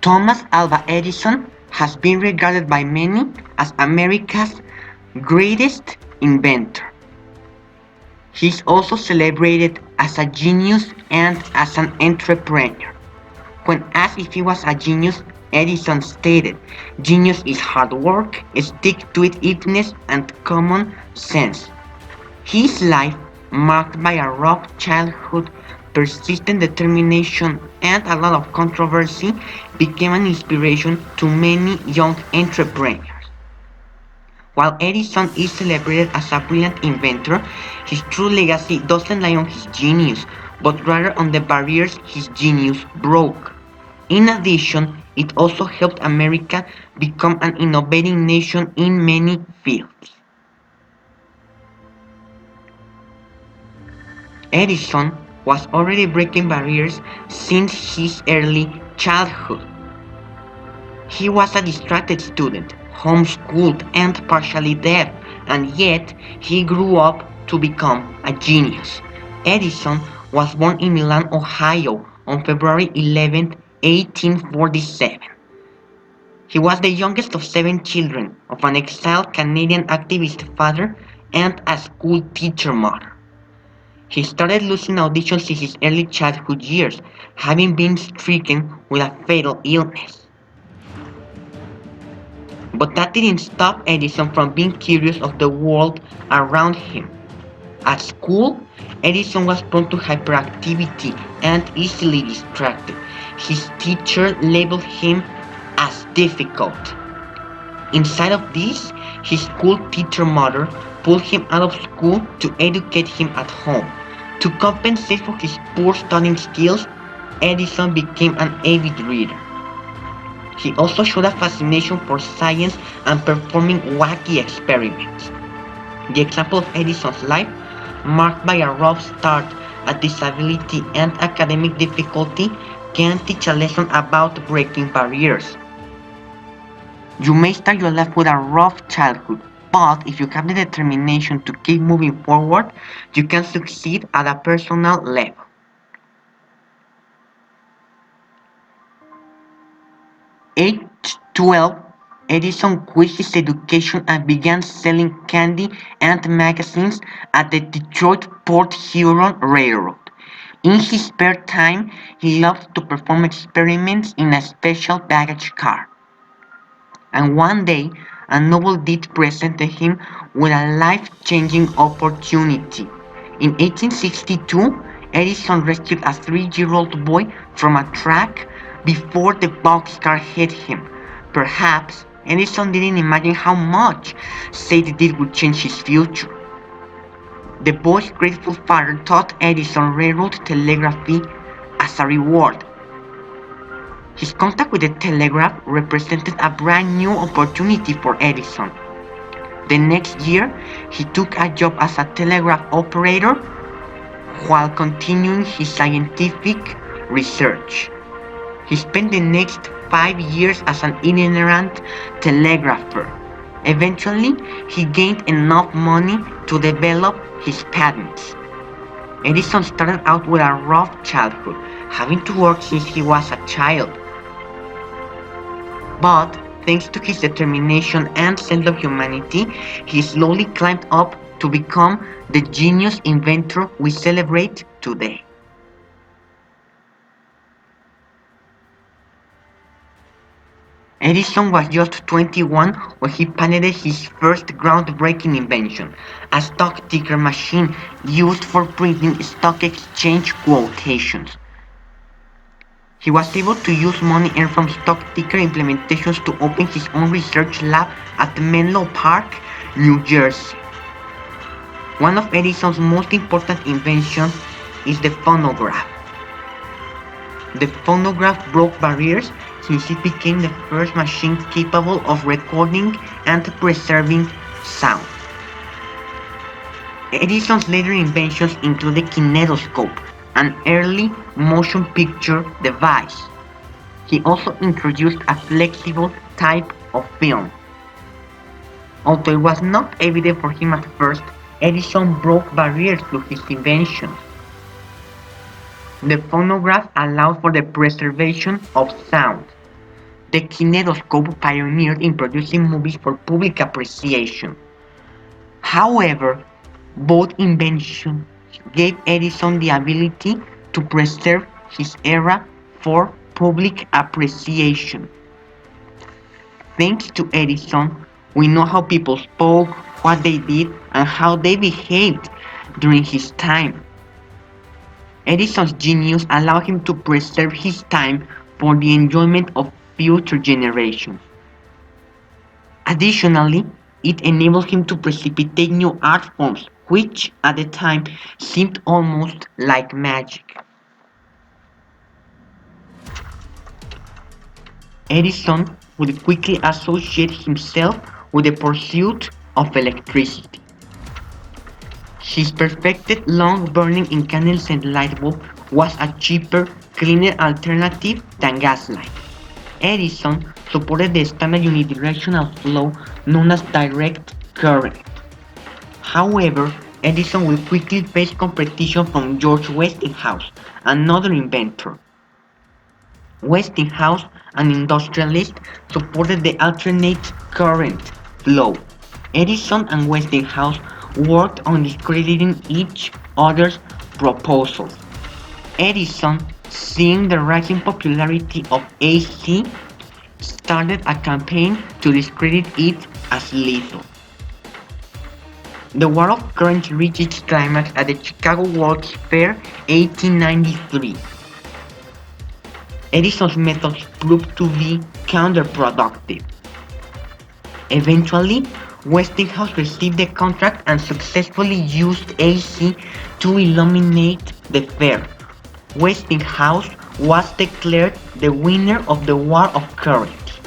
Thomas Alva Edison has been regarded by many as America's greatest inventor. He is also celebrated as a genius and as an entrepreneur. When asked if he was a genius, Edison stated, "Genius is hard work, stick-to-itiveness, and common sense." His life, marked by a rough childhood, persistent determination, and a lot of controversy, became an inspiration to many young entrepreneurs. While Edison is celebrated as a brilliant inventor, his true legacy doesn't lie on his genius, but rather on the barriers his genius broke. In addition, it also helped America become an innovating nation in many fields. Edison was already breaking barriers since his early childhood. He was a distracted student, homeschooled and partially deaf, and yet he grew up to become a genius. Edison was born in Milan, Ohio on February 11, 1847. He was the youngest of 7 children of an exiled Canadian activist father and a school teacher mother. He started losing auditions in his early childhood years, having been stricken with a fatal illness. But that didn't stop Edison from being curious of the world around him. At school, Edison was prone to hyperactivity and easily distracted. His teacher labeled him as difficult. Inside of this, his school teacher mother pulled him out of school to educate him at home. To compensate for his poor studying skills, Edison became an avid reader. He also showed a fascination for science and performing wacky experiments. The example of Edison's life, marked by a rough start, a disability, and academic difficulty, can teach a lesson about breaking barriers. You may start your life with a rough childhood, but if you have the determination to keep moving forward, you can succeed at a personal level. Age 12, Edison quit his education and began selling candy and magazines at the Detroit Port Huron Railroad. In his spare time, he loved to perform experiments in a special baggage car. And one day, a noble deed presented him with a life-changing opportunity. In 1862, Edison rescued a 3-year-old boy from a track before the boxcar hit him. Perhaps Edison didn't imagine how much such a deed would change his future. The boy's grateful father taught Edison railroad telegraphy as a reward. His contact with the telegraph represented a brand new opportunity for Edison. The next year, he took a job as a telegraph operator while continuing his scientific research. He spent the next 5 years as an itinerant telegrapher. Eventually, he gained enough money to develop his patents. Edison started out with a rough childhood, having to work since he was a child. But thanks to his determination and sense of humanity, he slowly climbed up to become the genius inventor we celebrate today. Edison was just 21 when he patented his first groundbreaking invention, a stock ticker machine used for printing stock exchange quotations. He was able to use money earned from stock ticker implementations to open his own research lab at Menlo Park, New Jersey. One of Edison's most important inventions is the phonograph. The phonograph broke barriers since it became the first machine capable of recording and preserving sound. Edison's later inventions include the kinetoscope, an early motion picture device. He also introduced a flexible type of film. Although it was not evident for him at first, Edison broke barriers through his inventions. The phonograph allowed for the preservation of sound. The kinetoscope pioneered in producing movies for public appreciation. However, both inventions gave Edison the ability to preserve his era for public appreciation. Thanks to Edison, we know how people spoke, what they did, and how they behaved during his time. Edison's genius allowed him to preserve his time for the enjoyment of future generations. Additionally, it enabled him to precipitate new art forms, which at the time seemed almost like magic. Edison would quickly associate himself with the pursuit of electricity. His perfected long-burning incandescent light bulb was a cheaper, cleaner alternative than gaslight. Edison supported the standard unidirectional flow known as direct current. However, Edison will quickly face competition from George Westinghouse, another inventor. Westinghouse, an industrialist, supported the alternate current flow. Edison and Westinghouse worked on discrediting each other's proposals. Edison, seeing the rising popularity of AC, started a campaign to discredit it as lethal. The war of currents reached its climax at the Chicago World's Fair 1893. Edison's methods proved to be counterproductive. Eventually, Westinghouse received the contract and successfully used AC to illuminate the fair. Westinghouse was declared the winner of the War of Currents.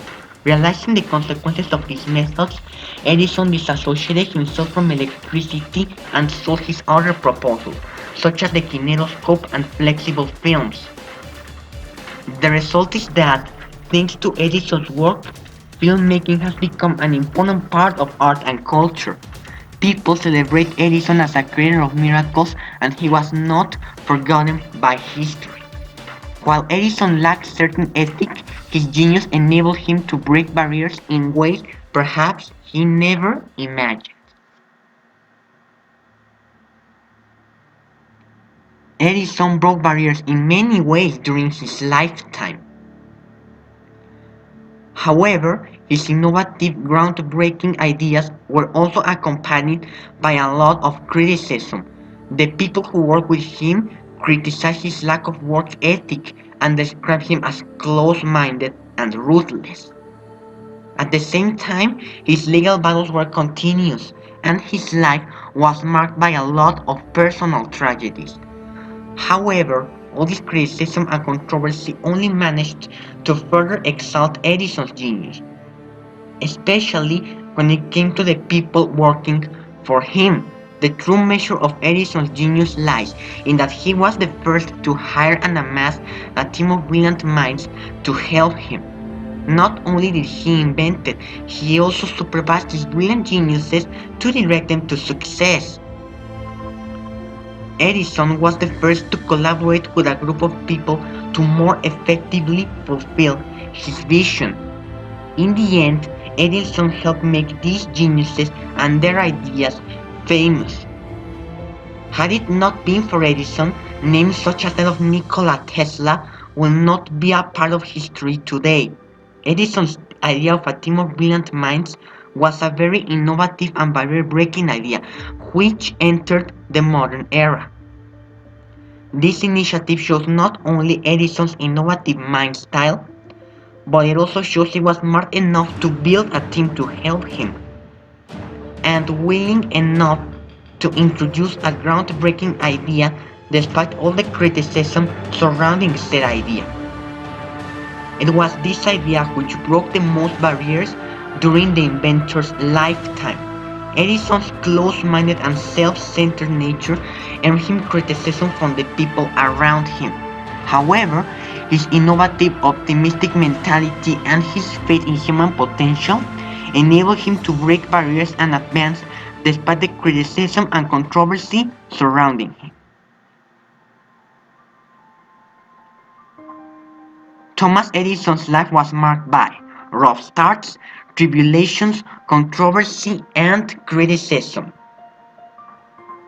Realizing the consequences of his methods, Edison disassociated himself from electricity and sold his other proposals, such as the kinetoscope and flexible films. The result is that, thanks to Edison's work, filmmaking has become an important part of art and culture. People celebrate Edison as a creator of miracles, and he was not forgotten by history. While Edison lacked certain ethics, his genius enabled him to break barriers in ways perhaps he never imagined. Edison broke barriers in many ways during his lifetime. However, his innovative, groundbreaking ideas were also accompanied by a lot of criticism. The people who worked with him criticized his lack of work ethic and described him as close-minded and ruthless. At the same time, his legal battles were continuous, and his life was marked by a lot of personal tragedies. However, all this criticism and controversy only managed to further exalt Edison's genius, especially when it came to the people working for him. The true measure of Edison's genius lies in that he was the first to hire and amass a team of brilliant minds to help him. Not only did he invent it, he also supervised his brilliant geniuses to direct them to success. Edison was the first to collaborate with a group of people to more effectively fulfill his vision. In the end, Edison helped make these geniuses and their ideas famous. Had it not been for Edison, names such as that of Nikola Tesla will not be a part of history today. Edison's idea of a team of brilliant minds was a very innovative and barrier-breaking idea, which entered the modern era. This initiative shows not only Edison's innovative mind style, but it also shows he was smart enough to build a team to help him, and willing enough to introduce a groundbreaking idea despite all the criticism surrounding said idea. It was this idea which broke the most barriers during the inventor's lifetime. Edison's close-minded and self-centered nature earned him criticism from the people around him. However, his innovative, optimistic mentality and his faith in human potential enabled him to break barriers and advance despite the criticism and controversy surrounding him. Thomas Edison's life was marked by rough starts, tribulations, controversy, and criticism.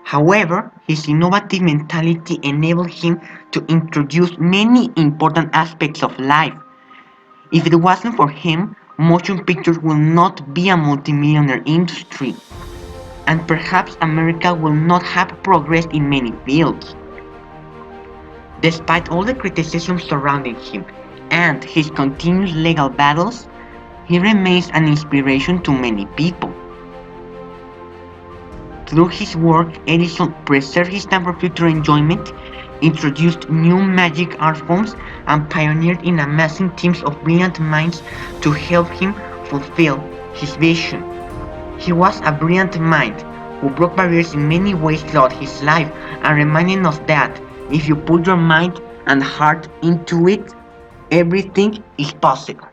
However, his innovative mentality enabled him to introduce many important aspects of life. If it wasn't for him, motion pictures would not be a multimillionaire industry, and perhaps America will not have progressed in many fields. Despite all the criticism surrounding him and his continuous legal battles, he remains an inspiration to many people. Through his work, Edison preserved his time for future enjoyment, introduced new magic art forms, and pioneered in amassing teams of brilliant minds to help him fulfill his vision. He was a brilliant mind who broke barriers in many ways throughout his life and reminding us that if you put your mind and heart into it, everything is possible.